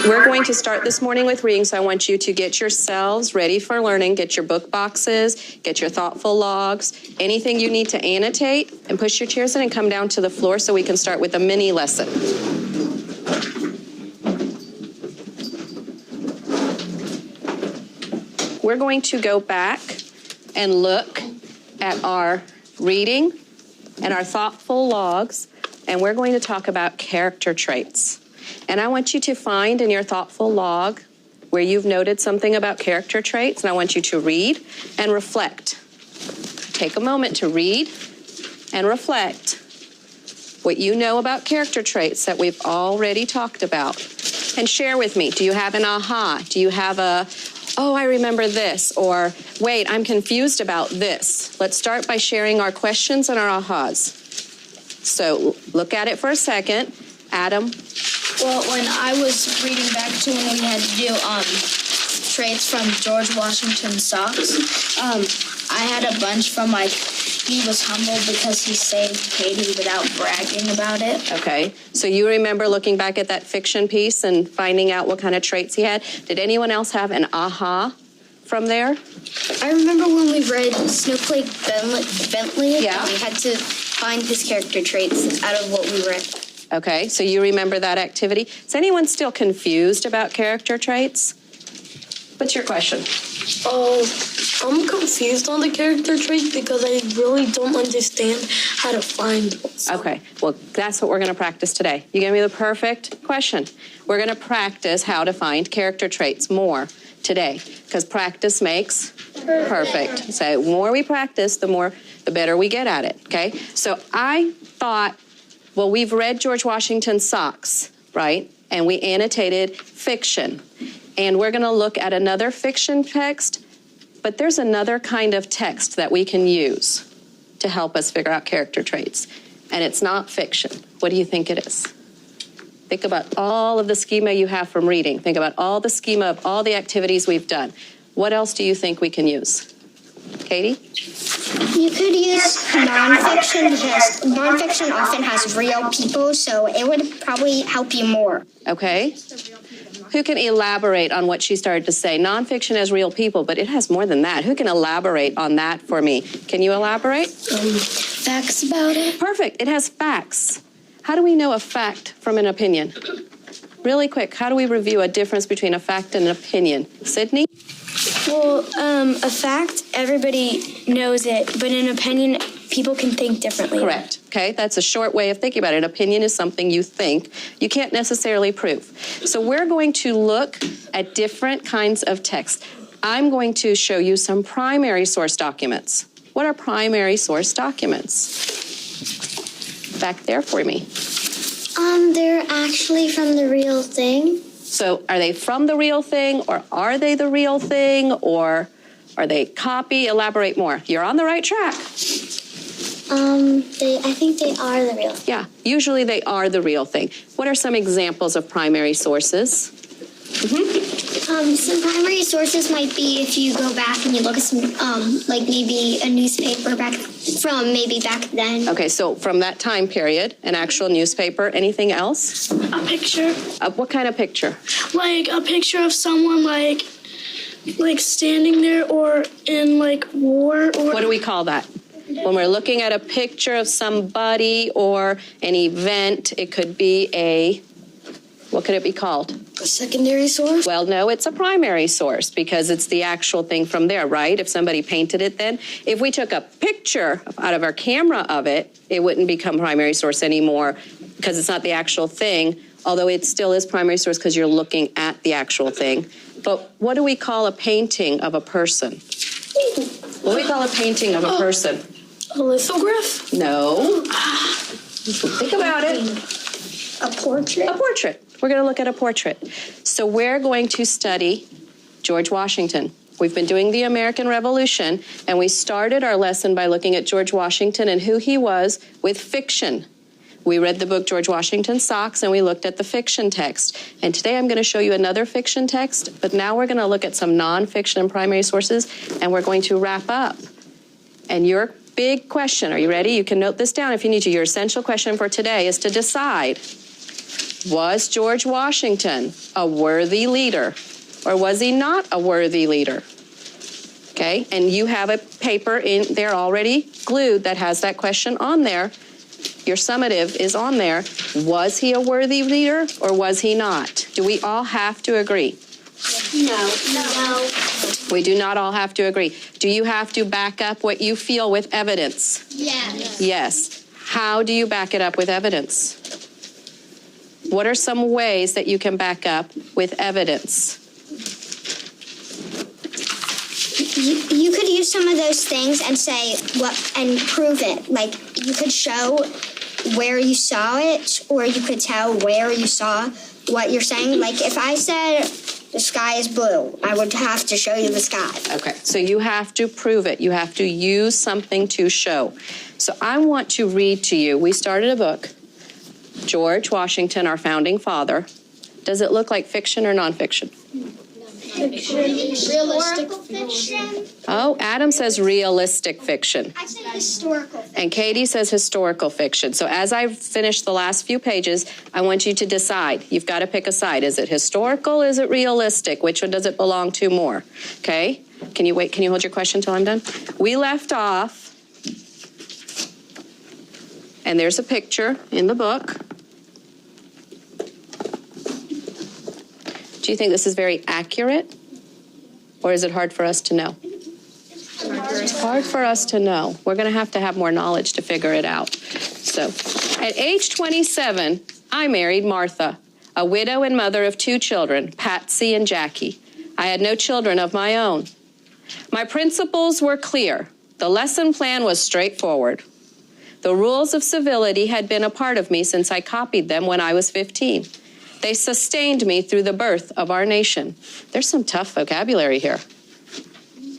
We're going to start this morning with reading, so I want you to get yourselves ready for learning. Get your book boxes, get your thoughtful logs, anything you need to annotate, and push your chairs in and come down to the floor so we can start with a mini lesson. We're going to go back and look at our reading and our thoughtful logs, and we're going to talk about character traits. And I want you to find in your thoughtful log where you've noted something about character traits, and I want you to read and reflect. Take a moment to read and reflect what you know about character traits that we've already talked about. And share with me, do you have an aha? Do you have a, oh, I remember this, or wait, I'm confused about this? Let's start by sharing our questions and our ahas. So look at it for a second. Adam? Well, when I was reading back to when we had to do traits from George Washington's socks, I had a bunch from like, he was humble because he saved Katie without bragging about it. Okay, so you remember looking back at that fiction piece and finding out what kind of traits he had. Did anyone else have an aha from there? I remember when we read Snowflake Bentley, Yeah. We had to find his character traits out of what we read. Okay, so you remember that activity. Is anyone still confused about character traits? What's your question? I'm confused on the character traits because I really don't understand how to find those. Okay, well, that's what we're going to practice today. You gave me the perfect question. We're going to practice how to find character traits more today because practice makes perfect. So the more we practice, the better we get at it, okay? So I thought, well, we've read George Washington's socks, right? And we annotated fiction. And we're going to look at another fiction text, but there's another kind of text that we can use to help us figure out character traits. And it's not fiction. What do you think it is? Think about all of the schema you have from reading. Think about all the schema of all the activities we've done. What else do you think we can use? Katie? You could use nonfiction because nonfiction often has real people, so it would probably help you more. Okay. Who can elaborate on what she started to say? Nonfiction has real people, but it has more than that. Who can elaborate on that for me? Can you elaborate? Facts about it. Perfect. It has facts. How do we know a fact from an opinion? Really quick, how do we review a difference between a fact and an opinion? Sydney? Well, a fact, everybody knows it, but an opinion, people can think differently. Correct. Okay, that's a short way of thinking about it. An opinion is something you think. You can't necessarily prove. So we're going to look at different kinds of text. I'm going to show you some primary source documents. What are primary source documents? Back there for me. They're actually from the real thing. So are they from the real thing, or are they the real thing, or are they copy? Elaborate more. You're on the right track. I think they are the real thing. Yeah, usually they are the real thing. What are some examples of primary sources? Some primary sources might be if you go back and you look at some, like maybe a newspaper back then. Okay, so from that time period, an actual newspaper. Anything else? A picture, What kind of picture? like a picture of someone like standing there or in like war or. What do we call that? When we're looking at a picture of somebody or an event, it could be what could it be called? A secondary source? Well, no, it's a primary source because it's the actual thing from there, right? If somebody painted it then. If we took a picture out of our camera of it, it wouldn't become primary source anymore because it's not the actual thing, although it still is primary source because you're looking at the actual thing. But what do we call a painting of a person? What do we call a painting of a person? A lithograph? No. Think about it. A portrait? A portrait. We're going to look at a portrait. So we're going to study George Washington. We've been doing the American Revolution, and we started our lesson by looking at George Washington and who he was with fiction. We read the book George Washington's Socks, and we looked at the fiction text. And today I'm going to show you another fiction text, but now we're going to look at some nonfiction and primary sources, and we're going to wrap up. And your big question, are you ready? You can note this down if you need to. Your essential question for today is to decide, Was George Washington a worthy leader, or was he not a worthy leader? Okay, and you have a paper in there already glued that has that question on there. Your summative is on there. Was he a worthy leader, or was he not? Do we all have to agree? No. We do not all have to agree. Do you have to back up what you feel with evidence? Yes. Yes. How do you back it up with evidence? What are some ways that you can back up with evidence? You could use some of those things and say what and prove it. Like you could show where you saw it, or you could tell where you saw what you're saying. Like if I said the sky is blue, I would have to show you the sky. Okay, so you have to prove it. You have to use something to show. So I want to read to you. We started a book, George Washington, our founding father. Does it look like fiction or nonfiction? Historical fiction. Oh, Adam says realistic fiction. I say historical fiction. And Katie says historical fiction. So as I finish the last few pages, I want you to decide. You've got to pick a side. Is it historical? Is it realistic? Which one does it belong to more? Okay? Can you wait? Can you hold your question until I'm done? We left off, and there's a picture in the book. Do you think this is very accurate? Or is it hard for us to know? It's hard for us to know. We're going to have more knowledge to figure it out. So, at age 27, I married Martha, a widow and mother of 2 children, Patsy and Jackie. I had no children of my own. My principles were clear. The lesson plan was straightforward. The rules of civility had been a part of me since I copied them when I was 15. They sustained me through the birth of our nation. There's some tough vocabulary here.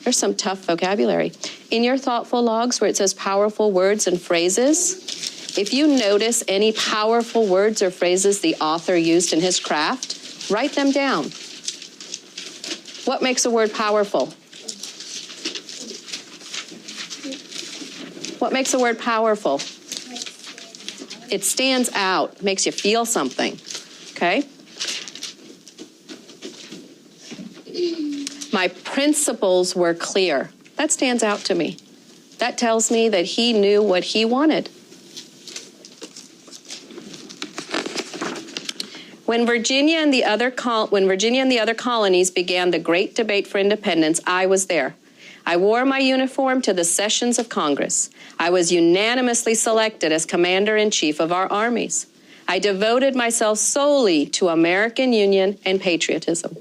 There's some tough vocabulary. In your thoughtful logs where it says powerful words and phrases, if you notice any powerful words or phrases the author used in his craft, write them down. What makes a word powerful? What makes a word powerful? It stands out, makes you feel something. Okay? My principles were clear. That stands out to me. That tells me that he knew what he wanted. When Virginia and the other colonies began the great debate for independence, I was there. I wore my uniform to the sessions of Congress. I was unanimously selected as commander-in-chief of our armies. I devoted myself solely to American Union and patriotism.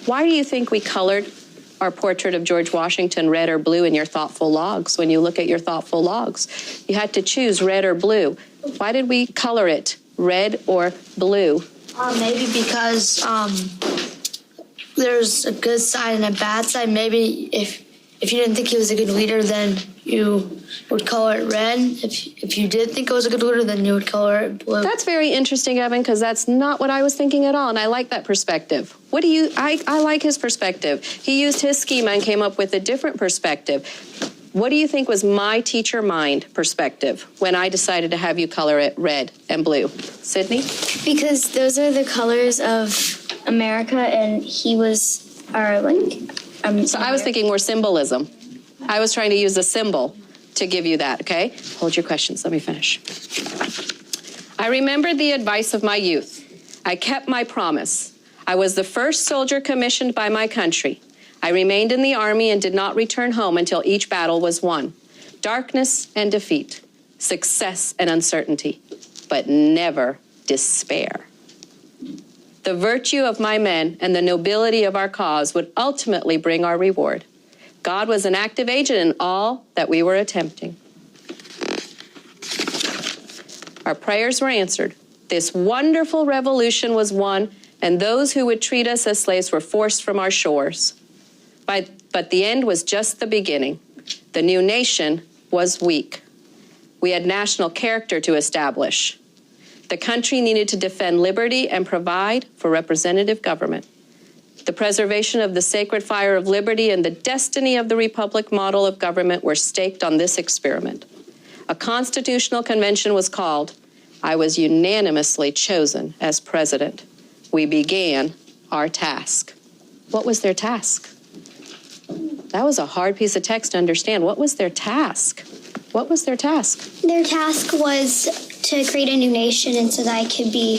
Why do you think we colored our portrait of George Washington red or blue in your thoughtful logs? When you look at your thoughtful logs, you had to choose red or blue. Why did we color it red or blue? Maybe because there's a good side and a bad side. Maybe if you didn't think he was a good leader, then you would color it red. If you did think it was a good leader, then you would color it blue. That's very interesting, Evan, because that's not what I was thinking at all, and I like that perspective. I like his perspective. He used his schema and came up with a different perspective. What do you think was my teacher mind perspective when I decided to have you color it red and blue? Sydney? Because those are the colors of America, and he was our So I was thinking more symbolism. I was trying to use a symbol to give you that, okay? Hold your questions. Let me finish. I remembered the advice of my youth. I kept my promise. I was the first soldier commissioned by my country. I remained in the army and did not return home until each battle was won. Darkness and defeat, success and uncertainty, but never despair. The virtue of my men and the nobility of our cause would ultimately bring our reward. God was an active agent in all that we were attempting. Our prayers were answered. This wonderful revolution was won, and those who would treat us as slaves were forced from our shores. But the end was just the beginning. The new nation was weak. We had national character to establish. The country needed to defend liberty and provide for representative government. The preservation of the sacred fire of liberty and the destiny of the republic model of government were staked on this experiment. A constitutional convention was called. I was unanimously chosen as president. We began our task. What was their task? That was a hard piece of text to understand. What was their task? What was their task? Their task was to create a new nation, and so that it could be,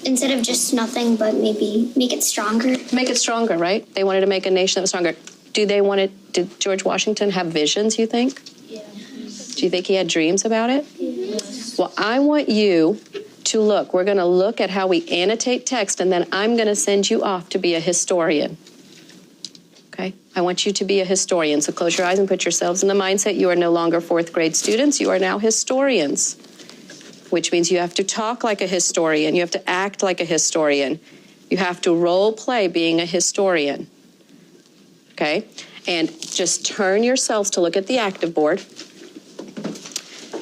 instead of just nothing, but maybe make it stronger. Make it stronger, right? They wanted to make a nation that was stronger. Did George Washington have visions, you think? Yeah. Do you think he had dreams about it? Yes. Well, I want you to look. We're going to look at how we annotate text, and then I'm going to send you off to be a historian. Okay? I want you to be a historian. So close your eyes and put yourselves in the mindset you are no longer fourth grade students. You are now historians, which means you have to talk like a historian. You have to act like a historian. You have to role play being a historian. Okay? And just turn yourselves to look at the active board.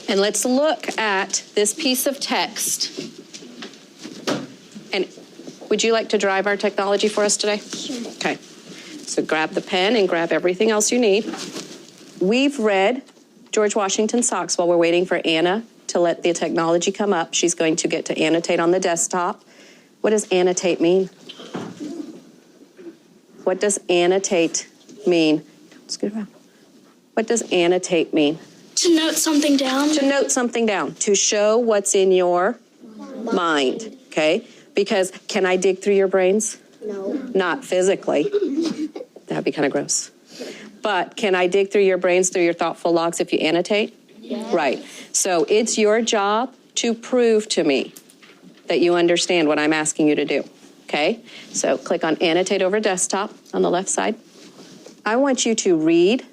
And let's look at this piece of text. And would you like to drive our technology for us today? Sure. Okay. So grab the pen and grab everything else you need. We've read George Washington's socks while we're waiting for Anna to let the technology come up. She's going to get to annotate on the desktop. What does annotate mean? What does annotate mean? Scoot around. What does annotate mean? To note something down. To note something down. To show what's in your mind. Okay? Because can I dig through your brains? No. Not physically. That'd be kind of gross. But can I dig through your brains, through your thoughtful logs if you annotate? Yes. Right. So it's your job to prove to me that you understand what I'm asking you to do. Okay? So click on Annotate over Desktop on the left side. I want you to read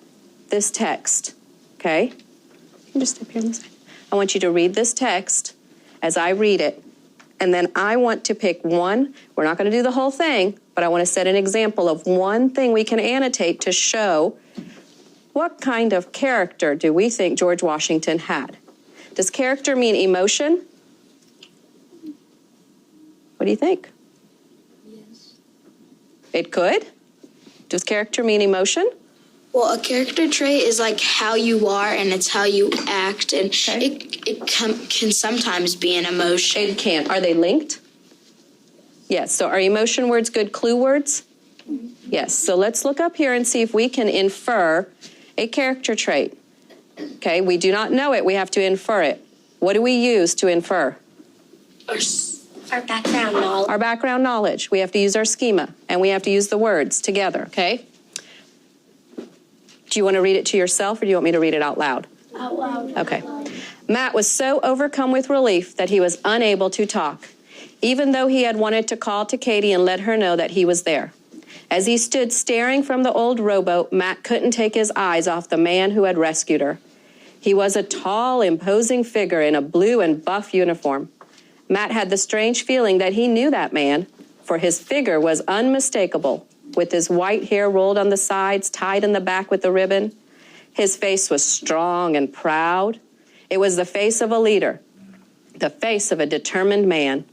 this text. Okay? You can just step here on the side. I want you to read this text as I read it. And then I want to pick one. We're not going to do the whole thing, but I want to set an example of one thing we can annotate to show what kind of character do we think George Washington had. Does character mean emotion? What do you think? Yes. It could? Does character mean emotion? Well, a character trait is like how you are, and it's how you act, and Okay. it can sometimes be an emotion. It can. Are they linked? Yes. So are emotion words good clue words? Yes. So let's look up here and see if we can infer a character trait. Okay. We do not know it. We have to infer it. What do we use to infer? Our background knowledge. Our background knowledge. We have to use our schema, and we have to use the words together. Okay. Do you want to read it to yourself, or do you want me to read it out loud? Out loud. Okay. Matt was so overcome with relief that he was unable to talk, even though he had wanted to call to Katie and let her know that he was there. As he stood staring from the old rowboat, Matt couldn't take his eyes off the man who had rescued her. He was a tall, imposing figure in a blue and buff uniform. Matt had the strange feeling that he knew that man, for his figure was unmistakable, with his white hair rolled on the sides, tied in the back with a ribbon. His face was strong and proud. It was the face of a leader, the face of a determined man.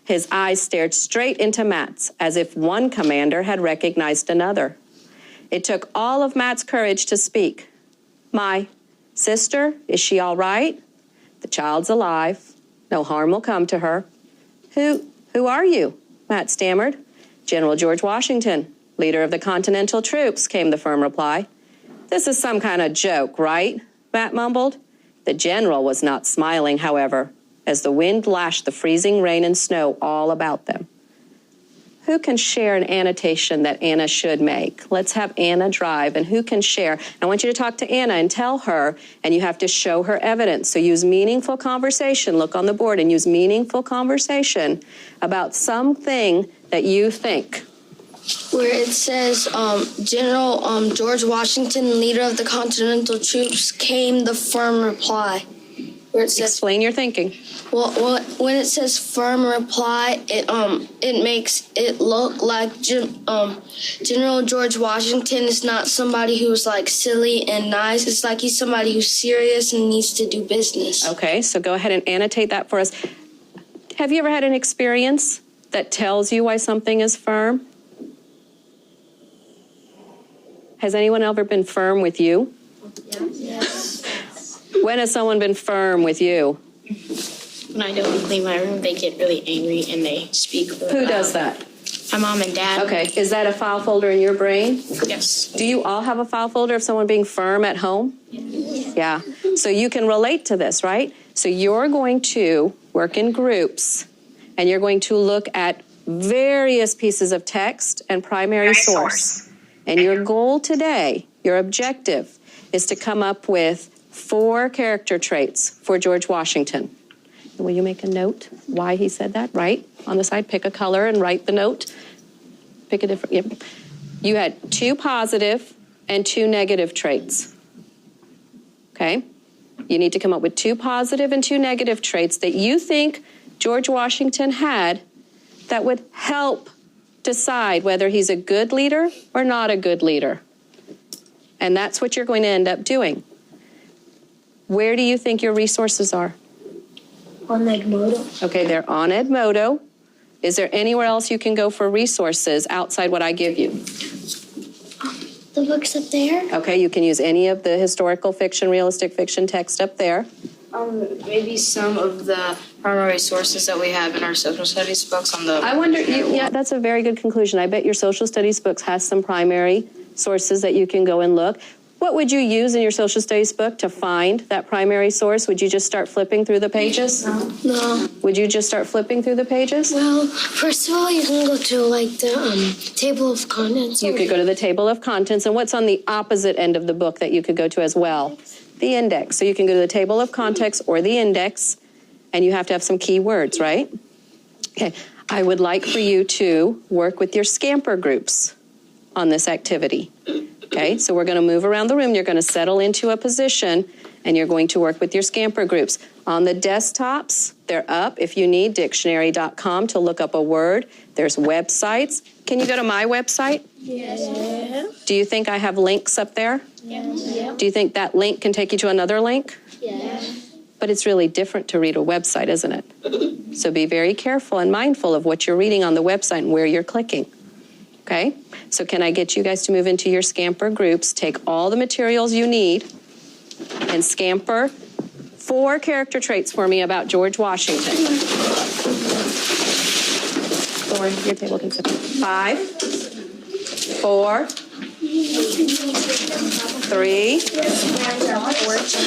His eyes stared straight into Matt's, as if one commander had recognized another. It took all of Matt's courage to speak. "My sister, is she all right? The child's alive. No harm will come to her." Who are you?" Matt stammered. "General George Washington, leader of the Continental troops," came the firm reply. "This is some kind of joke, right?" Matt mumbled. The general was not smiling, however, as the wind lashed the freezing rain and snow all about them. Who can share an annotation that Anna should make? Let's have Anna drive, and who can share? I want you to talk to Anna and tell her, and you have to show her evidence. So use meaningful conversation. Look on the board and use meaningful conversation about something that you think. Where it says General George Washington, leader of the Continental troops, came the firm reply. Where it says, Explain your thinking. well, when it says firm reply, it makes it look like General George Washington is not somebody who's like silly and nice. It's like he's somebody who's serious and needs to do business. Okay, so go ahead and annotate that for us. Have you ever had an experience that tells you why something is firm? Has anyone ever been firm with you? Yes. When has someone been firm with you? when I don't clean my room, they get really angry and they speak. Who does that? My mom and dad. Okay, is that a file folder in your brain? Yes. Do you all have a file folder of someone being firm at home? Yeah. So you can relate to this, right? So you're going to work in groups, and you're going to look at various pieces of text and primary source. And your goal today, your objective, is to come up with 4 character traits for George Washington. Will you make a note why he said that? Right on the side, pick a color and write the note. Pick a different, yep. You had 2 positive and 2 negative traits. Okay? You need to come up with 2 positive and 2 negative traits that you think George Washington had that would help decide whether he's a good leader or not a good leader. And that's what you're going to end up doing. Where do you think your resources are? On Edmodo. Okay, they're on Edmodo. Is there anywhere else you can go for resources outside what I give you? The book's up there. Okay, you can use any of the historical fiction, realistic fiction text up there. Maybe some of the primary sources that we have in our social studies books on the. I wonder, yeah, that's a very good conclusion. I bet your social studies books has some primary sources that you can go and look. What would you use in your social studies book to find that primary source? Would you just start flipping through the pages? No. Would you just start flipping through the pages? Well, first of all, you can go to like the table of contents. You could go to the table of contents, and what's on the opposite end of the book that you could go to as well? The index. So you can go to the table of contents or the index, and you have to have some key words, right? Okay. I would like for you to work with your Scamper groups on this activity. Okay, so we're going to move around the room. You're going to settle into a position, and you're going to work with your Scamper groups. On the desktops, they're up. If you need, dictionary.com to look up a word. There's websites. Can you go to my website? Yes. Do you think I have links up there? Yes. Do you think that link can take you to another link? Yes. But it's really different to read a website, isn't it? So be very careful and mindful of what you're reading on the website and where you're clicking. Okay? So can I get you guys to move into your Scamper groups, take all the materials you need, and Scamper 4 character traits for me about George Washington. Lauren, your table can sit. 5, 4, 3.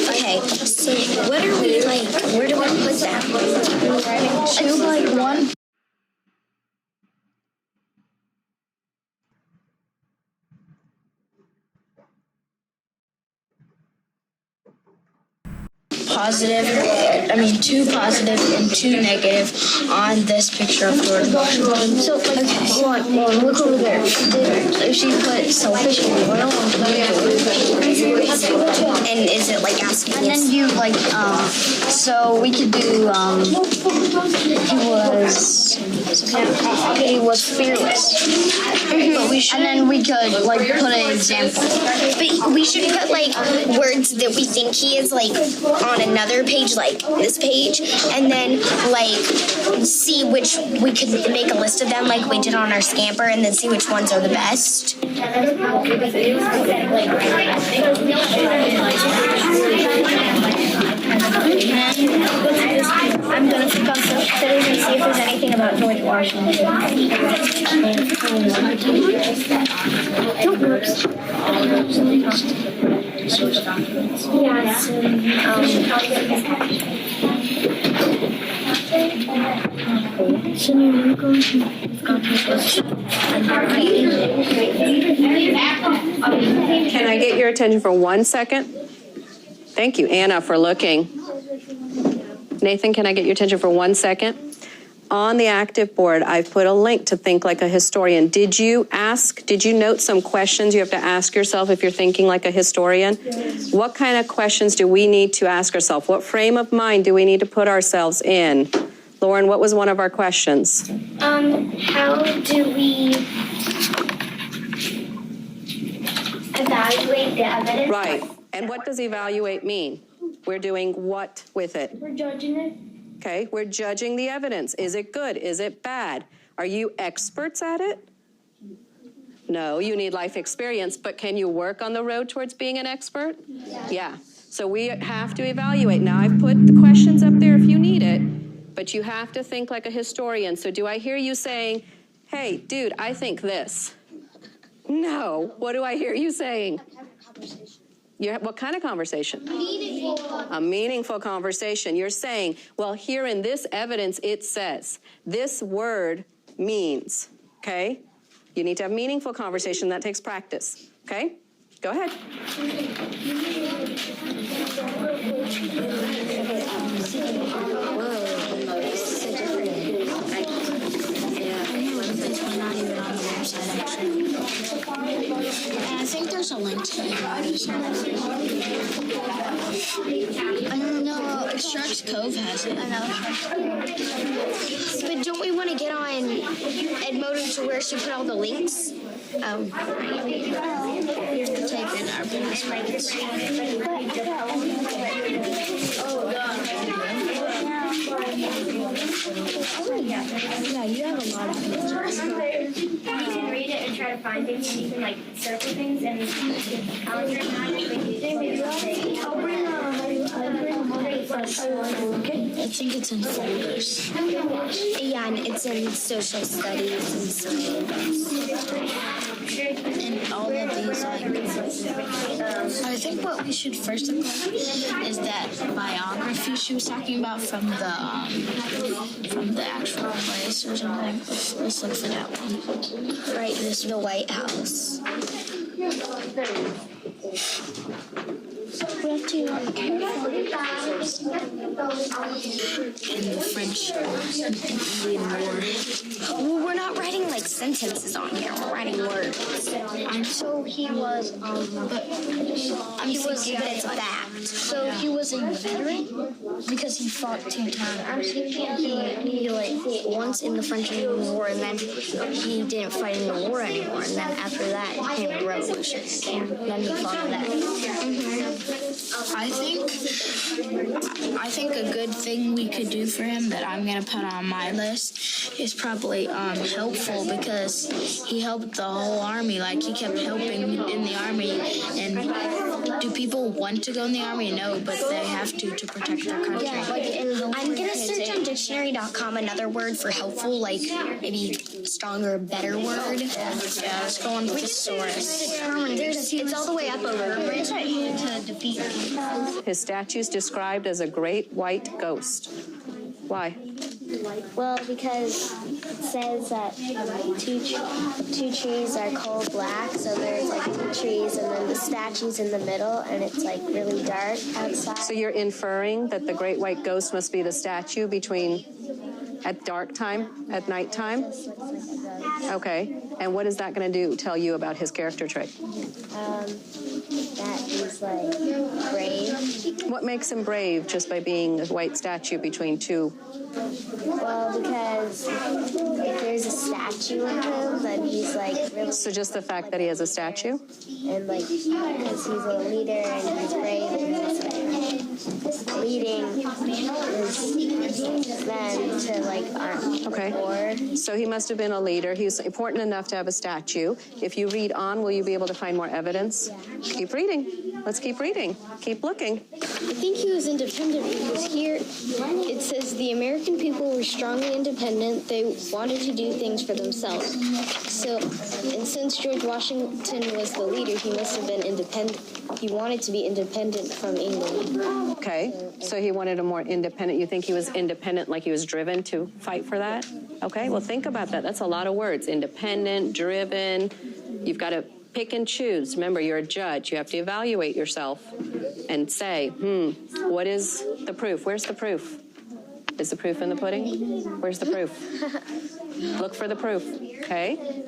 Okay, so what are we like? Where do we put that? 2 by 1. Two positive and 2 negative on this picture of George Washington. So, like, look over there. If she put selfish and loyal, And is it like asking and then you like so we could do he was fearless. But we should, and then we could like put an example. But we should put like words that we think he is like on another page, like this page, and then like see which we could make a list of them like we did on our Scamper, and then see which ones are the best. I'm gonna click on social studies and see if there's anything about George Washington. Can I get your attention for 1 second? Thank you, Anna, for looking. Nathan, can I get your attention for 1 second? On the active board, I've put a link to Think Like a Historian. Did you note some questions you have to ask yourself if you're thinking like a historian? Yes. What kind of questions do we need to ask ourselves? What frame of mind do we need to put ourselves in? Lauren, what was one of our questions? How do we evaluate the evidence? Right. And what does evaluate mean? We're doing what with it? We're judging it. Okay, we're judging the evidence. Is it good? Is it bad? Are you experts at it? No, you need life experience, but can you work on the road towards being an expert? Yeah. So we have to evaluate. Now, I've put the questions up there if you need it. but you have to think like a historian. So do I hear you saying, hey, dude, I think this? No. What do I hear you saying? What kind of conversation? Meaningful. A meaningful conversation. You're saying, well, here in this evidence, it says, this word means, okay? You need to have meaningful conversation. That takes practice, okay? Go ahead. I think there's a link to it. I don't know. Shark's Cove has it. I know. But don't we want to get on Edmodo to where she put all the links? Type in our business rates. Yeah, you have a lot of things. You can read it and try to find things, and you can like circle things and calendar I think it's in folders. Yeah, and it's in social studies and science. And all of these, I think what we should first look at is that biography she was talking about from the actual place or something. Let's look for that one. Right, this is the White House. We have to in the French and Indian War. Well, we're not writing like sentences on here. We're writing words. So he was, I'm thinking that it's a fact. So he was a veteran because he fought 2 times. He like once in the French and Indian War, and then he didn't fight in the war anymore. And then after that, it became a revolution. And then he fought in that. I think a good thing we could do for him that I'm gonna put on my list is probably helpful, because he helped the whole army. Like, he kept helping in the army. And do people want to go in the army? No, but they have to protect their country. I'm gonna search on dictionary.com another word for helpful, like maybe stronger, better word. Yeah, let's go on thesaurus. It's all the way up over. To defeat people. His statue is described as a great white ghost. Why? Well, because it says that two trees are coal black, so there's like 2 trees, and then the statue's in the middle, and it's like really dark outside. So you're inferring that the great white ghost must be the statue at dark time, at nighttime? Okay. And what is that going to tell you about his character trait? That he's like brave. What makes him brave just by being a white statue between 2? Well, because if there's a statue of him, then he's like really, So just the fact that he has a statue? and like because he's a leader and he's brave and he's like leading his men to like Okay. war. So he must have been a leader. He's important enough to have a statue. If you read on, will you be able to find more evidence? Keep reading. Let's keep reading. Keep looking. I think he was independent because here it says the American people were strongly independent. They wanted to do things for themselves. So, and since George Washington was the leader, he must have been independent. He wanted to be independent from England. Okay. So he wanted a more independent. You think he was independent, like he was driven to fight for that? Okay. Well, think about that. That's a lot of words. Independent, driven. You've got to pick and choose. Remember, you're a judge. You have to evaluate yourself and say, what is the proof? Where's the proof? Is the proof in the pudding? Where's the proof? Look for the proof, okay?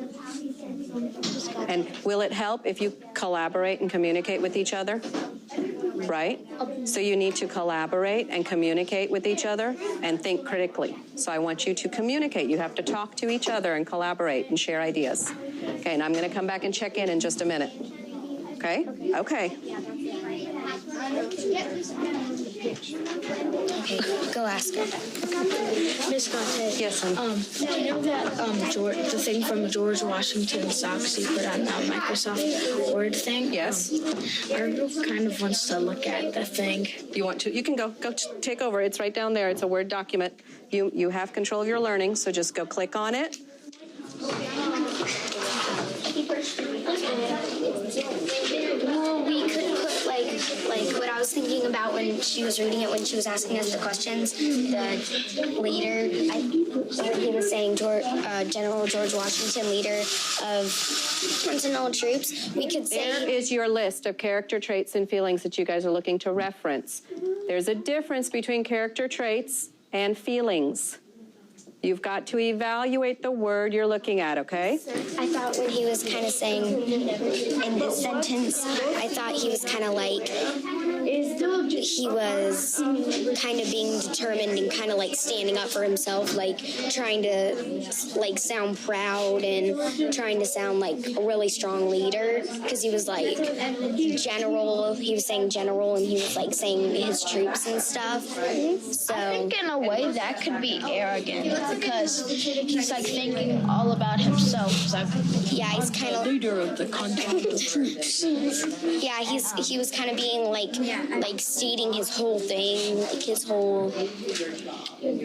And will it help if you collaborate and communicate with each other? Right? So you need to collaborate and communicate with each other and think critically. So I want you to communicate. You have to talk to each other and collaborate and share ideas. Okay, and I'm going to come back and check in just a minute. Okay? Okay. Go ask her. Miss Gossett. Yes, Do you know that the thing from George Washington socks you put on the Microsoft Word thing? Yes. Our group kind of wants to look at the thing. You want to? You can go take over. It's right down there. It's a Word document. You have control of your learning, so just go click on it. Well, we could put like what I was thinking about when she was reading it, when she was asking us the questions. The leader, he was saying General George Washington, leader of Continental troops. We could There say is your list of character traits and feelings that you guys are looking to reference. There's a difference between character traits and feelings. You've got to evaluate the word you're looking at, okay? I thought when he was kind of saying in this sentence, I thought he was kind of like he was kind of being determined and kind of like standing up for himself, like trying to like sound proud and trying to sound like a really strong leader, because he was like general. He was saying general, and he was like saying his troops and stuff. So I think in a way that could be arrogant because he's like thinking all about himself. He's like, yeah, he's kind of leader of the Continental troops. yeah, he was kind of being like stating his whole thing, like his whole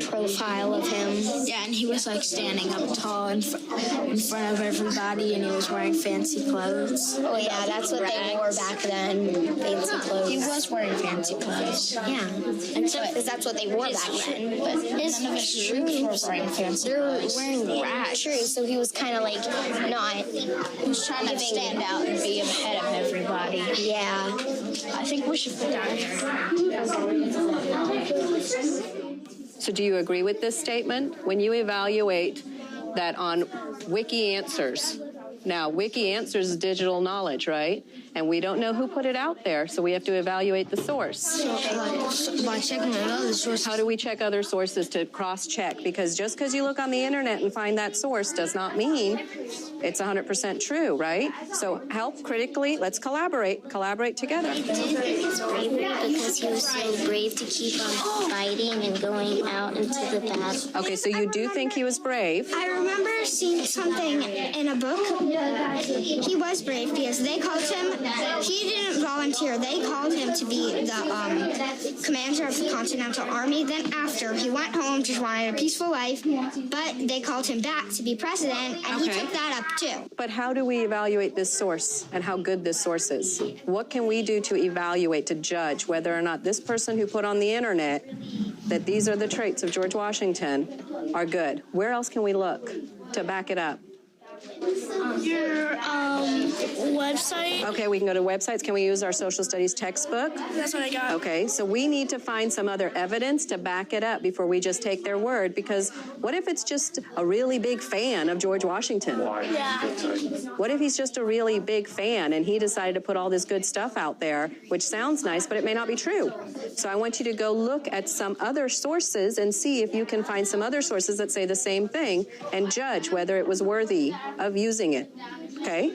profile of him. Yeah, and he was like standing up tall in front of everybody, and he was wearing fancy clothes. Oh yeah, that's what they wore back then, fancy clothes. He was wearing fancy clothes. Yeah, because that's what they wore back then. But none of his troops were wearing fancy clothes. Wearing rags. True, so he was kind of like not. He was trying to stand out and be ahead of everybody. Yeah. I think we should put down here. So do you agree with this statement? When you evaluate that on Wiki Answers, now Wiki Answers is digital knowledge, right? And we don't know who put it out there, so we have to evaluate the source. By checking another source. How do we check other sources to cross-check? Because just because you look on the internet and find that source does not mean it's 100% true, right? So help critically, let's collaborate together. Did you think he was braver because he was so brave to keep on fighting and going out into the battle? Okay, so you do think he was brave. I remember seeing something in a book. He was brave because they called him, he didn't volunteer, they called him to be the commander of the Continental Army. Then after, he went home, just wanted a peaceful life, but they called him back to be president, and he took that up too. But how do we evaluate this source and how good this source is? What can we do to evaluate, to judge whether or not this person who put on the internet that these are the traits of George Washington are good? Where else can we look to back it up? Your website. Okay, we can go to websites. Can we use our social studies textbook? That's what I got. Okay, so we need to find some other evidence to back it up before we just take their word, because what if it's just a really big fan of George Washington? Yeah. What if he's just a really big fan and he decided to put all this good stuff out there, which sounds nice, but it may not be true? So I want you to go look at some other sources and see if you can find some other sources that say the same thing and judge whether it was worthy of using it. Okay?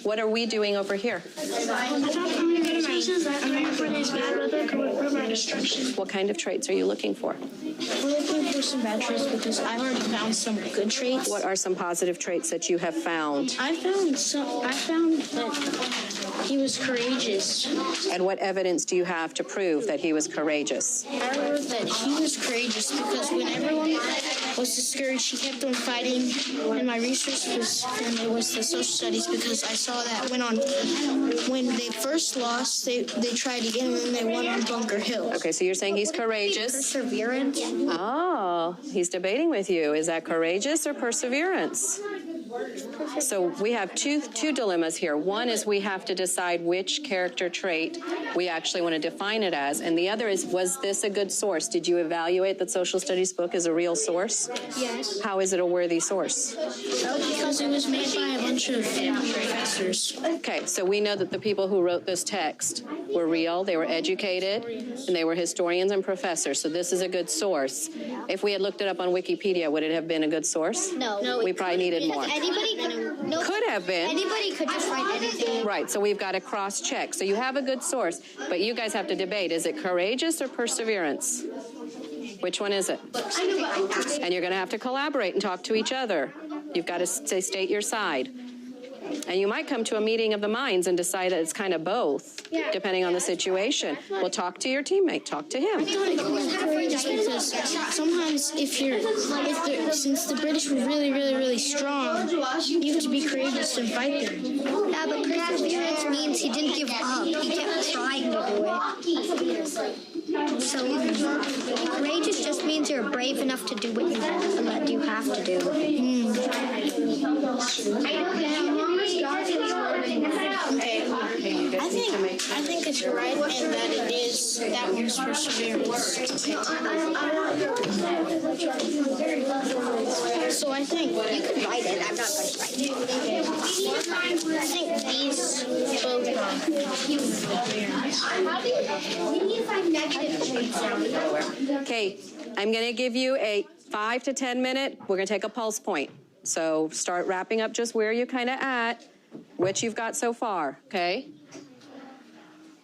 What are we doing over here? What kind of traits are you looking for? We're looking for some bad traits because I've already found some good traits. What are some positive traits that you have found? I found that he was courageous. And what evidence do you have to prove that he was courageous? I wrote that he was courageous because when everyone was discouraged, he kept on fighting. And my research was the social studies, because I saw that when they first lost, they tried again, and then they won on Bunker Hill. Okay, so you're saying he's courageous. Perseverance. Oh, he's debating with you. Is that courageous or perseverance? So we have two dilemmas here. One is we have to decide which character trait we actually want to define it as. And the other is, was this a good source? Did you evaluate that social studies book as a real source? Yes. How is it a worthy source? Because it was made by a bunch of professors. Okay, so we know that the people who wrote this text were real, they were educated, and they were historians and professors. So this is a good source. If we had looked it up on Wikipedia, would it have been a good source? No. We probably needed more. I Anybody can. No, Could have been. Anybody could just write anything. Right, so we've got to cross-check. So you have a good source, but you guys have to debate. Is it courageous or perseverance? Which one is it? And you're going to have to collaborate and talk to each other. You've got to state your side. And you might come to a meeting of the minds and decide that it's kind of both, depending on the situation. Well, talk to your teammate. Talk to him. Courageous because sometimes since the British were really, really, really strong, you have to be courageous and fight them. Yeah, but perseverance means he didn't give up. He kept trying to do it. So courageous just means you're brave enough to do what you have to do. I think it's right and that it is that one's perseverance. So I think You can write it. I'm not going to write it. I think these both We need to find negative traits. Okay, I'm going to give you a 5 to 10 minute. We're going to take a pulse point. So start wrapping up just where you're kind of at, what you've got so far, okay?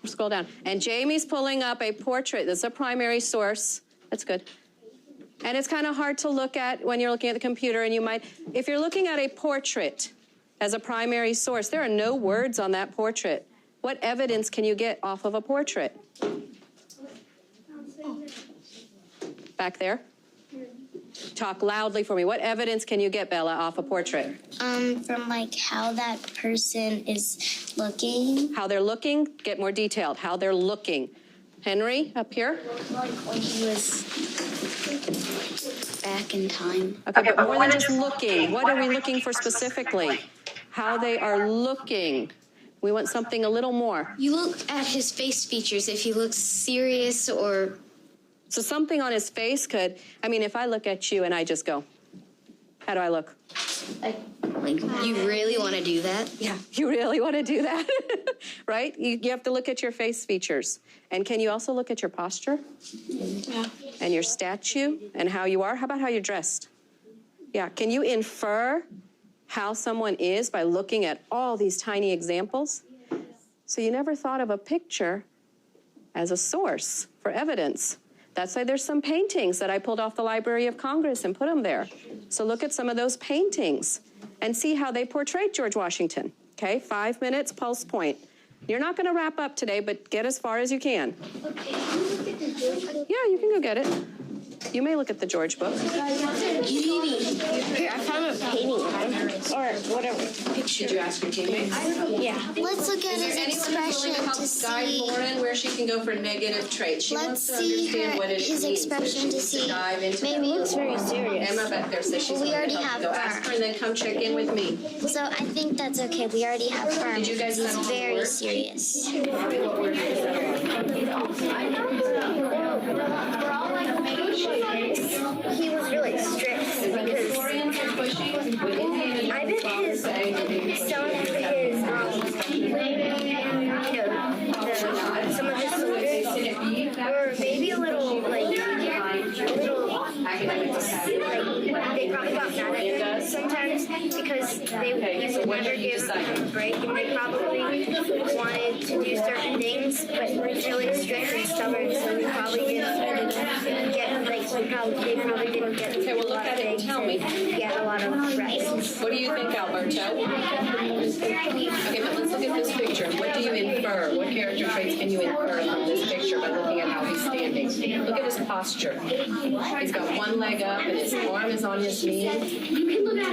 Scroll down. And Jamie's pulling up a portrait. This is a primary source. That's good. And it's kind of hard to look at when you're looking at the computer, and you might, if you're looking at a portrait as a primary source, there are no words on that portrait. What evidence can you get off of a portrait? Back there. Talk loudly for me. What evidence can you get, Bella, off a portrait? From like how that person is looking. How they're looking? Get more detailed. How they're looking. Henry, up here. Like when he was back in time. Okay, but more than just looking. What are we looking for specifically? How they are looking. We want something a little more. You look at his face features if he looks serious or... So something on his face could, I mean, if I look at you and I just go, how do I look? Like you really want to do that? Yeah, you really want to do that, right? You have to look at your face features. And can you also look at your posture? Yeah. And your statue and how you are? How about how you're dressed? Yeah, can you infer how someone is by looking at all these tiny examples? So you never thought of a picture as a source for evidence. That's why there's some paintings that I pulled off the Library of Congress and put them there. So look at some of those paintings and see how they portrayed George Washington. Okay, 5 minutes, pulse point. You're not going to wrap up today, but get as far as you can. Yeah, you can go get it. You may look at the George book. Here, I found a painting or whatever picture. Did you ask your teammates? Yeah. Let's look at his expression to Guide see. Lauren where she can go for negative traits. She Let's wants to see understand what it his means. expression to see. Dive into Maybe that. Looks very serious. Emma back there says she's We going already to help have you. Go ask her. her and then come check in with me. So I think that's okay. We already have Firm. Did you guys He's settle on the very word? serious. He was really strict because I bet his some of his some of his soldiers were maybe a little like they probably got mad at him sometimes because they would never give him a break and they probably wanted to do certain things, but he's really strict and stubborn, so he probably didn't get they probably didn't get Okay, well, a look lot at of it and things tell me. and get a lot of rest. What do you think, Alberto? Okay, but let's look at this picture. What do you infer? What character traits can you infer from this picture by looking at how he's standing? Look at his posture. He's got one leg up and his arm is on his knee.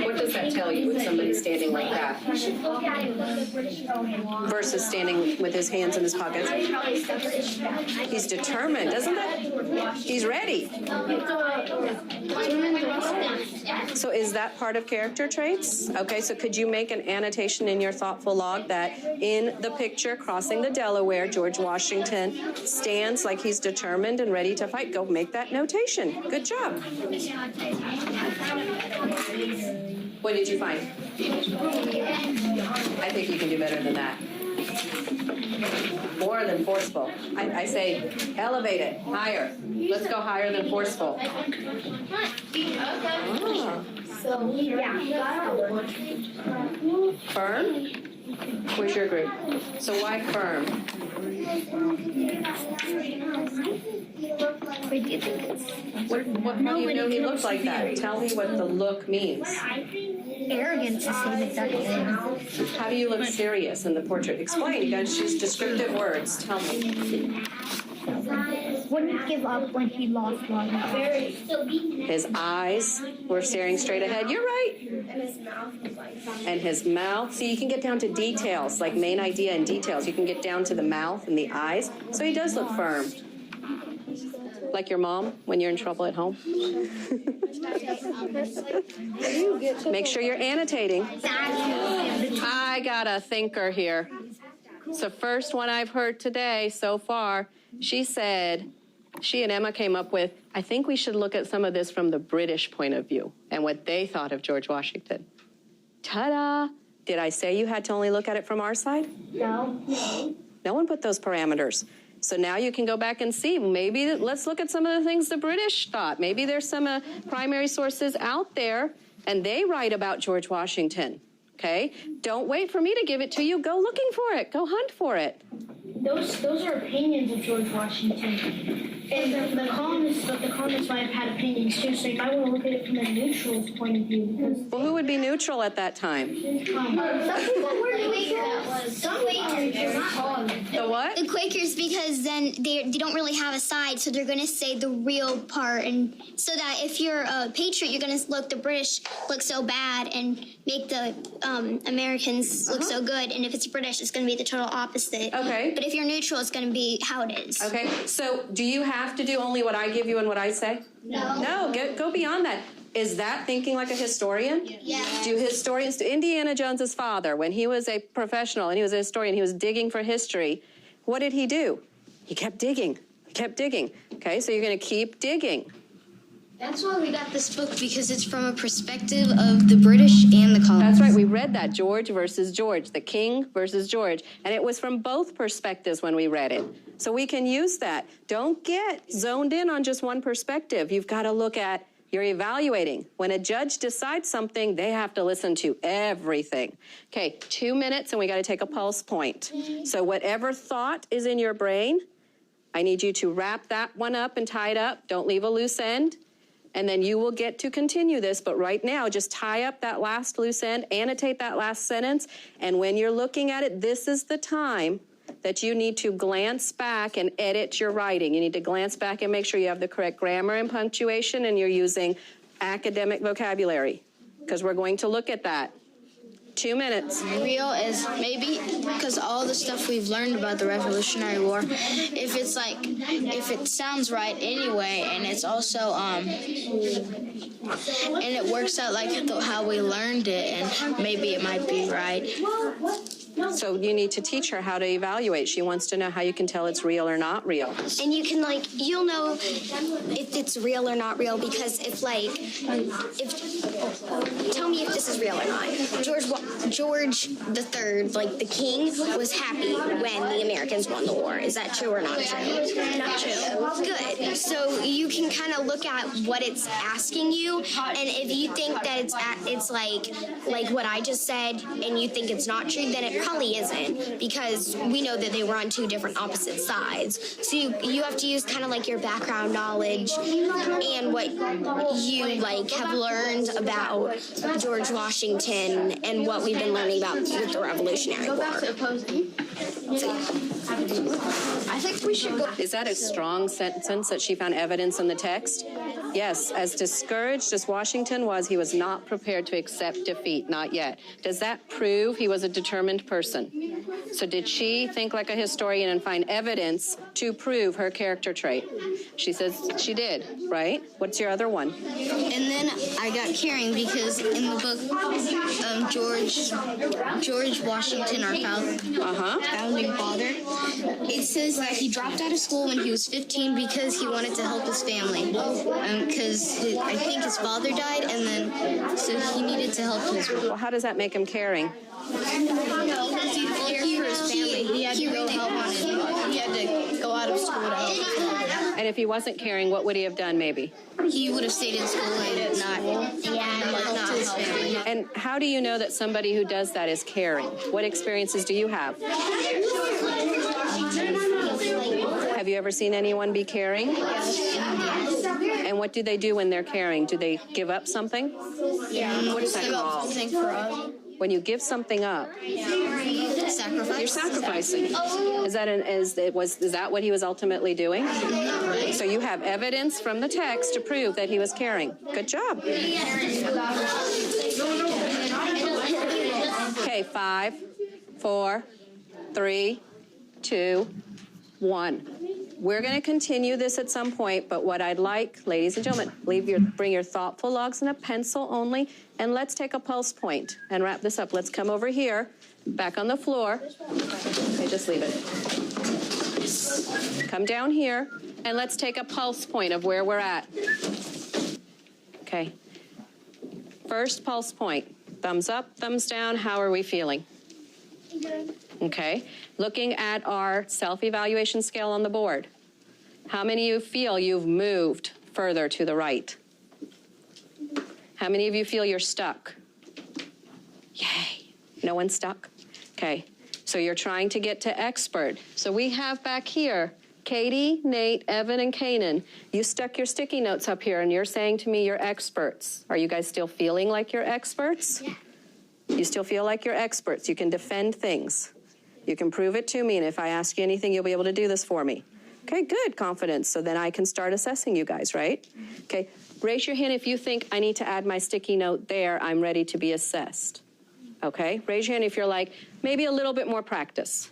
What does that tell you with somebody standing like that? Versus standing with his hands in his pockets. He's determined, doesn't that? He's ready. So is that part of character traits? Okay, so could you make an annotation in your thoughtful log that in the picture crossing the Delaware, George Washington stands like he's determined and ready to fight? Go make that notation. Good job. What did you find? I think you can do better than that. More than forceful. I say elevate it higher. Let's go higher than forceful. Oh, Firm? Where's your group? So why firm? Wait, do you think it's How do you know he looks like that? Tell me what the look means. arrogance is the same exact thing? How do you look serious in the portrait? Explain. You gotta choose descriptive words. Tell me. Wouldn't give up when he lost one. His eyes were staring straight ahead. You're right. And his mouth. See, you can get down to details, like main idea and details. You can get down to the mouth and the eyes. So he does look firm. Like your mom when you're in trouble at home. Make sure you're annotating. I got a thinker here. It's the first one I've heard today so far. She said, she and Emma came up with, I think we should look at some of this from the British point of view and what they thought of George Washington. Ta-da! Did I say you had to only look at it from our side? No. No one put those parameters. So now you can go back and see, maybe let's look at some of the things the British thought. Maybe there's some primary sources out there and they write about George Washington, okay? Don't wait for me to give it to you. Go looking for it. Go hunt for it. Those are opinions of George Washington. And the colonists might have had opinions too, so you might want to look at it from a neutral's point of view. Because Well, who would be neutral at that time? The what? The Quakers, because then they don't really have a side, so they're going to say the real part, and so that if you're a patriot, you're going to look the British look so bad and make the Americans look so good, and if it's British, it's going to be the total opposite. Okay. But if you're neutral, it's going to be how it is. Okay, so do you have to do only what I give you and what I say? No, go beyond that. Is that thinking like a historian? Yeah. Do historians, Indiana Jones's father, when he was a professional and he was a historian, he was digging for history, what did he do? He kept digging, Okay, so you're gonna keep digging. That's why we got this book, because it's from a perspective of the British and the colonists. That's right, we read that, George versus George, the king versus George, and it was from both perspectives when we read it. So we can use that. Don't get zoned in on just one perspective. You've got to look at, you're evaluating. When a judge decides something, they have to listen to everything. Okay, 2 minutes and we got to take a pulse point. So whatever thought is in your brain, I need you to wrap that one up and tie it up. Don't leave a loose end. And then you will get to continue this. But right now, just tie up that last loose end, annotate that last sentence. And when you're looking at it, this is the time that you need to glance back and edit your writing. You need to glance back and make sure you have the correct grammar and punctuation and you're using academic vocabulary, because we're going to look at that. 2 minutes. Real is maybe because all the stuff we've learned about the Revolutionary War, if it sounds right anyway, and it's also and it works out like how we learned it, and maybe it might be right. So you need to teach her how to evaluate. She wants to know how you can tell it's real or not real. And you can you'll know if it's real or not real, because tell me if this is real or not. George III, like the king, was happy when the Americans won the war. Is that true or not true? Not true. Good. So you can kind of look at what it's asking you, and if you think that it's like what I just said, and you think it's not true, then it probably isn't, because we know that they were on two different opposite sides. So you have to use kind of like your background knowledge and what you have learned about George Washington and what we've been learning about with the Revolutionary War. I think we should go. Is that a strong sentence that she found evidence in the text? Yes, as discouraged as Washington was, he was not prepared to accept defeat, not yet. Does that prove he was a determined person? So did she think like a historian and find evidence to prove her character trait? She says she did, right? What's your other one? And then I got caring because in the book, George Washington, our founding father, it says that he dropped out of school when he was 15 because he wanted to help his family. Because I think his father died, and then so he needed to help his. Well, how does that make him caring? He had to go help on it. He had to go out of school to help his family. And if he wasn't caring, what would he have done maybe? He would have stayed in school and not helped his family. And how do you know that somebody who does that is caring? What experiences do you have? Have you ever seen anyone be caring? And what do they do when they're caring? Do they give up something? Yeah. What is that called? Something for us. When you give something up, Sacrifice. you're sacrificing. Is that what he was ultimately doing? So you have evidence from the text to prove that he was caring. Good job. Okay, 5, 4, 3, 2, 1. We're going to continue this at some point, but what I'd like, ladies and gentlemen, bring your thoughtful logs and a pencil only, and let's take a pulse point and wrap this up. Let's come over here, back on the floor. Okay, just leave it. Come down here, and let's take a pulse point of where we're at. Okay. First pulse point. Thumbs up, thumbs down. How are we feeling? Okay. Looking at our self-evaluation scale on the board. How many of you feel you've moved further to the right? How many of you feel you're stuck? Yay. No one's stuck? Okay. So you're trying to get to expert. So we have back here, Katie, Nate, Evan, and Kanan. You stuck your sticky notes up here and you're saying to me you're experts. Are you guys still feeling like you're experts? Yeah. You still feel like you're experts. You can defend things. You can prove it to me, and if I ask you anything, you'll be able to do this for me. Okay, good, confidence. So then I can start assessing you guys, right? Okay, raise your hand if you think I need to add my sticky note there, I'm ready to be assessed. Okay, raise your hand if you're like, maybe a little bit more practice.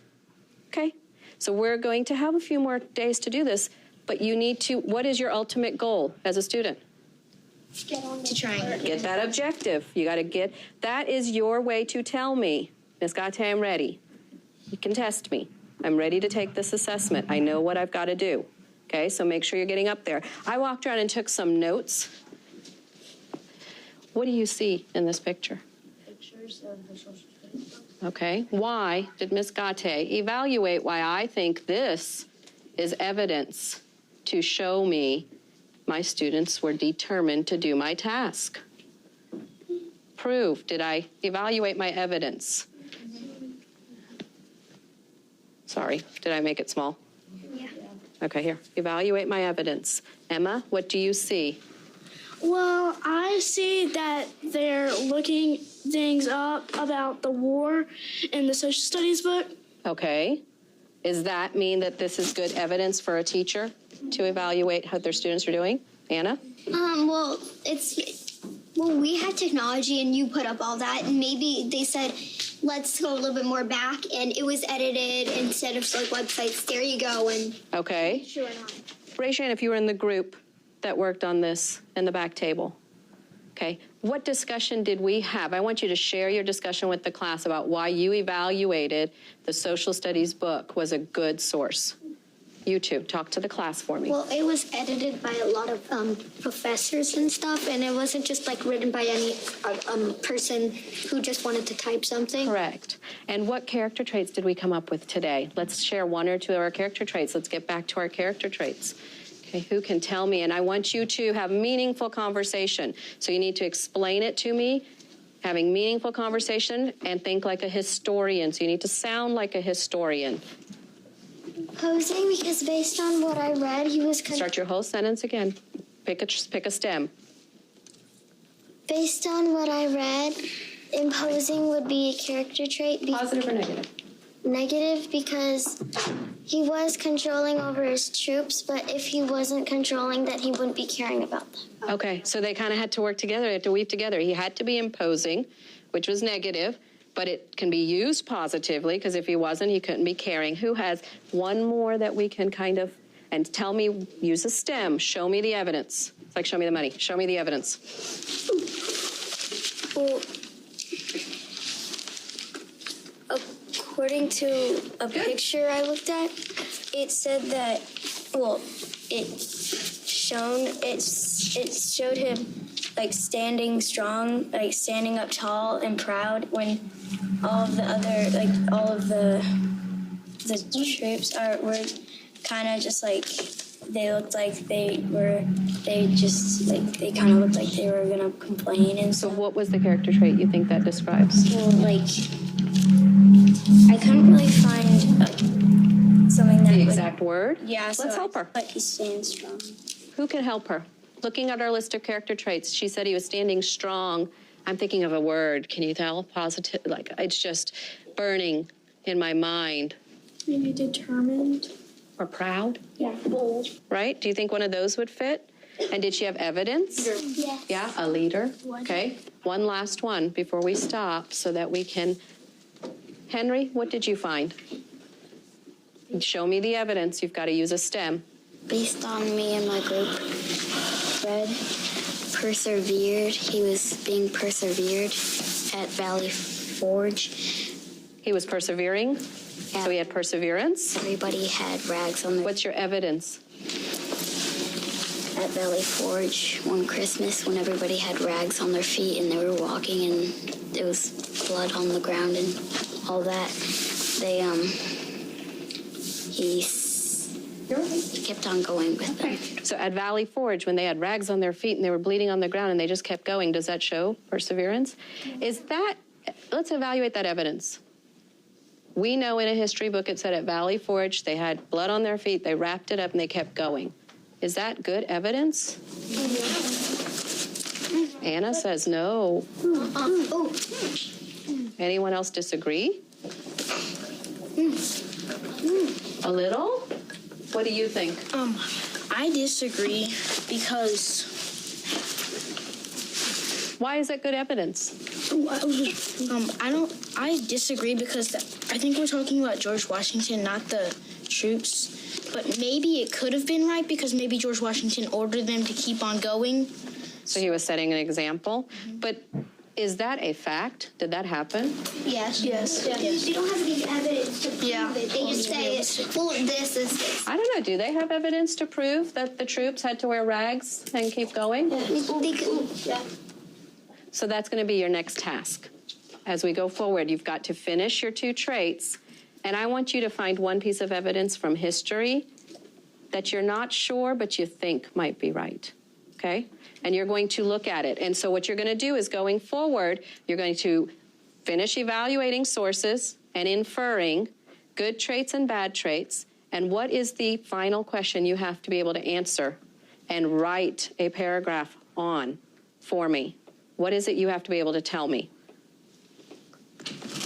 Okay, so we're going to have a few more days to do this, but you need to, what is your ultimate goal as a student? To try and Get that objective. You got to get, that is your way to tell me, Ms. Gate, I'm ready. You can test me. I'm ready to take this assessment. I know what I've got to do. Okay, so make sure you're getting up there. I walked around and took some notes. What do you see in this picture? Pictures of the social studies. Okay, why did Ms. Gate evaluate why I think this is evidence to show me my students were determined to do my task? Prove, did I evaluate my evidence? Sorry, did I make it small? Yeah. Okay, here. Evaluate my evidence. Emma, what do you see? Well, I see that they're looking things up about the war in the social studies book. Okay. Does that mean that this is good evidence for a teacher to evaluate how their students are doing? Anna? Well, we had technology and you put up all that, and maybe they said, let's go a little bit more back, and it was edited instead of like websites. There you go. And Okay. sure not. Raise your hand if you were in the group that worked on this in the back table. Okay. What discussion did we have? I want you to share your discussion with the class about why you evaluated the social studies book was a good source. You two, talk to the class for me. Well, it was edited by a lot of professors and stuff, and it wasn't just like written by any person who just wanted to type something. Correct. And what character traits did we come up with today? Let's share one or two of our character traits. Let's get back to our character traits. Okay, who can tell me? And I want you to have meaningful conversation. So you need to explain it to me, having meaningful conversation, and think like a historian. So you need to sound like a historian. Posing, because based on what I read, he was Start your whole sentence again. Pick a stem. based on what I read, imposing would be a character trait. Positive or negative? Negative, because he was controlling over his troops, but if he wasn't controlling that, he wouldn't be caring about them. Okay, so they kind of had to work together. They had to weave together. He had to be imposing, which was negative, but it can be used positively, because if he wasn't, he couldn't be caring. Who has one more that we can kind of, and tell me, use a stem, show me the evidence. It's like, show me the money, show me the evidence. Well, according to a picture I looked at, it said that, well, it showed him like standing strong, like standing up tall and proud when all of the troops were kind of just like they looked like they kind of looked like they were gonna complain and So stuff. what was the character trait you think that describes? Well, like, I couldn't really find something that The would- exact word? Yeah, so Let's help her. But he's staying strong. Who can help her? Looking at our list of character traits, she said he was standing strong. I'm thinking of a word. Can you tell? Positive, like it's just burning in my mind. Maybe determined. Or proud, Yeah, bold. right? Do you think one of those would fit? And did she have evidence? Yes. Yeah, a leader. Okay. One last one before we stop so that we can. Henry, what did you find? Show me the evidence. You've got to use a STEM. Based on me and my group, Fred persevered. He was being persevered at Valley Forge. He was persevering, so he had perseverance. Everybody had rags on their What's your evidence? at Valley Forge one Christmas when everybody had rags on their feet and they were walking and there was blood on the ground and all that. He kept on going with them. So at Valley Forge, when they had rags on their feet and they were bleeding on the ground and they just kept going, does that show perseverance? Is that, let's evaluate that evidence. We know in a history book it said at Valley Forge they had blood on their feet, they wrapped it up and they kept going. Is that good evidence? Anna says no. Anyone else disagree? A little? What do you think? I disagree because Why is that good evidence? I disagree because I think we're talking about George Washington, not the troops. But maybe it could have been right because maybe George Washington ordered them to keep on going. So he was setting an example. But is that a fact? Did that happen? Yes. Yes. You don't have any evidence to prove it. They just say, well, this is this. I don't know. Do they have evidence to prove that the troops had to wear rags and keep going? So that's going to be your next task. As we go forward, you've got to finish your 2 traits. And I want you to find one piece of evidence from history that you're not sure, but you think might be right. Okay? And you're going to look at it. And so what you're going to do is going forward, you're going to finish evaluating sources and inferring good traits and bad traits. And what is the final question you have to be able to answer and write a paragraph on for me? What is it you have to be able to tell me?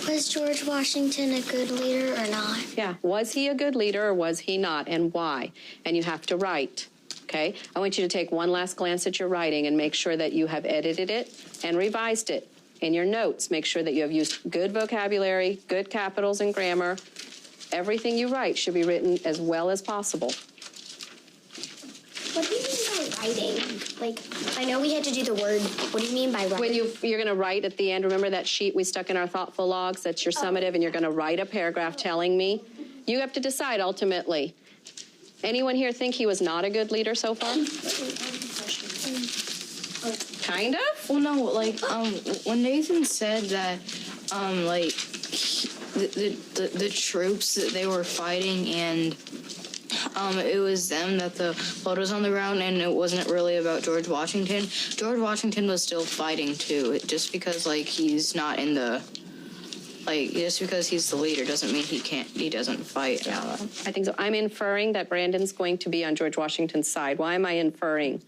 Was George Washington a good leader or not? Yeah, was he a good leader or was he not, and why? And you have to write, okay? I want you to take one last glance at your writing and make sure that you have edited it and revised it. In your notes, make sure that you have used good vocabulary, good capitals and grammar. Everything you write should be written as well as possible. What do you mean by writing? Like, I know we had to do the word. What do you mean by writing? When you're going to write at the end, remember that sheet we stuck in our thoughtful logs? That's your summative, and you're going to write a paragraph telling me. You have to decide ultimately. Anyone here think he was not a good leader so far? Kind of? Well, no, like, when Nathan said that, like, the troops that they were fighting and, it was them that the blood was on the ground and it wasn't really about George Washington. George Washington was still fighting too. Just because, like, he's not in the, like, just because he's the leader doesn't mean he doesn't fight. I think so. I'm inferring that Brandon's going to be on George Washington's side. Why am I inferring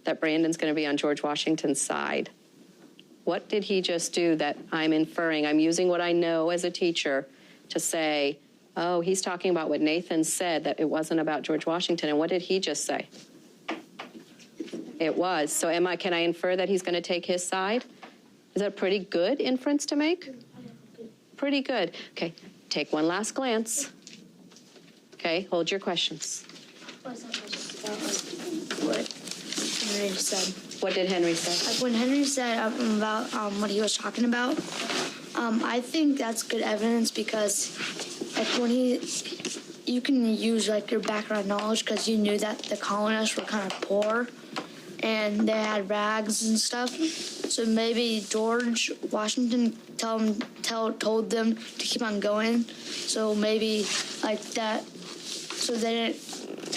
that Brandon's going to be on George Washington's side? What did he just do that I'm inferring? I'm using what I know as a teacher to say, oh, he's talking about what Nathan said, that it wasn't about George Washington. And what did he just say? It was. So can I infer that he's going to take his side? Is that a pretty good inference to make? Pretty good. Okay, take one last glance. Okay, hold your questions. What Henry said. What did Henry say? When Henry said about what he was talking about, I think that's good evidence because, like, when you can use, like, your background knowledge because you knew that the colonists were kind of poor and they had rags and stuff. So maybe George Washington told them to keep on going. So maybe like that, so they didn't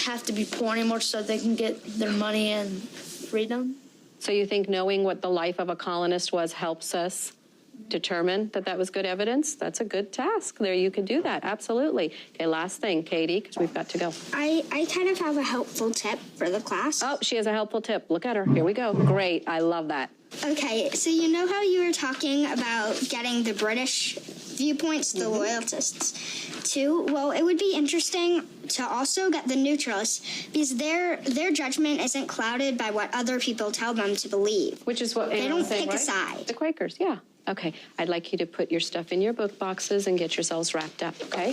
have to be poor anymore so they can get their money and freedom. So you think knowing what the life of a colonist was helps us determine that that was good evidence? That's a good task. There, you could do that. Absolutely. Okay, last thing, Katie, because we've got to go. I kind of have a helpful tip for the class. Oh, she has a helpful tip. Look at her. Here we go. Great. I love that. Okay, so you know how you were talking about getting the British viewpoints, the loyalists, too? Well, it would be interesting to also get the neutralists because their judgment isn't clouded by what other people tell them to believe. Which is what They Anna don't was saying, pick a right? side. The Quakers, yeah. Okay. I'd like you to put your stuff in your book boxes and get yourselves wrapped up, okay?